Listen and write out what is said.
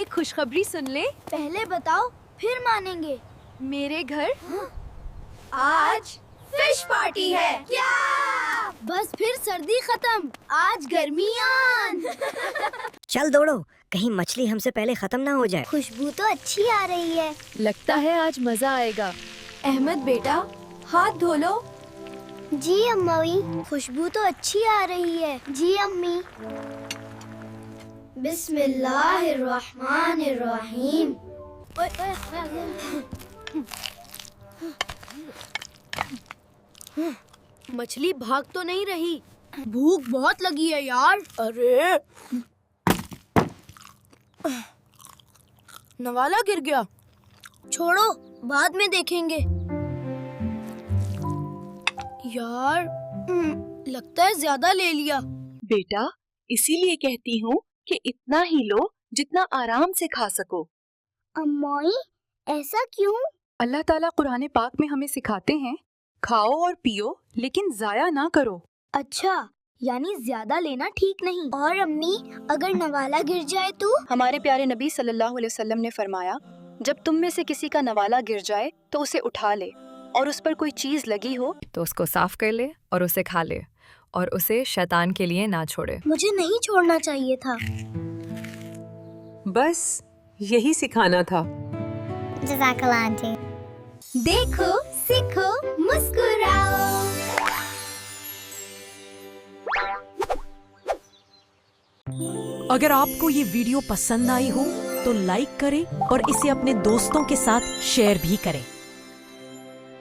एक खुशखबरी सुन ले। पहले बताओ फिर मानेंगे। मेरे घर आज फिश पार्टी है। क्या? बस फिर सर्दी खत्म, आज गर्मियाँ। चल दौड़ो, कहीं मछली हमसे पहले खत्म ना हो जाए। खुशबू तो अच्छी आ रही है। लगता है आज मजा आएगा। अहमद बेटा, हाथ धो लो। जी अम्मी, खुशबू तो अच्छी आ रही है। जी अम्मी। बिस्मिल्लाहिर्रहमानिर्रहीम। मछली भाग तो नहीं रही। भूख बहुत लगी है यार। अरे नवाला गिर गया। छोड़ो, बाद में देखेंगे। यार लगता है ज्यादा ले लिया। बेटा, इसीलिए कहती हूँ कि इतना ही लो जितना आराम से खा सको। अम्मी, ऐसा क्यों? अल्लाह ताला कुरान पाक में हमें सिखाते हैं, खाओ और पियो लेकिन जाया ना करो। अच्छा, यानी ज्यादा लेना ठीक नहीं। और अम्मी, अगर नवाला गिर जाए तो? हमारे प्यारे नबी सल्लल्लाहु अलैहि वसल्लम ने फरमाया, जब तुम में से किसी का नवाला गिर जाए तो उसे उठा ले, और उस पर कोई चीज लगी हो तो उसको साफ कर ले और उसे खा ले, और उसे शैतान के लिए ना छोड़े। मुझे नहीं छोड़ना चाहिए था। बस यही सिखाना था। जज़ाकल्लाह आंटी। देखो, सीखो, मुस्कुराओ। अगर आपको ये वीडियो पसंद आई हो तो लाइक करें और इसे अपने दोस्तों के साथ शेयर भी करें।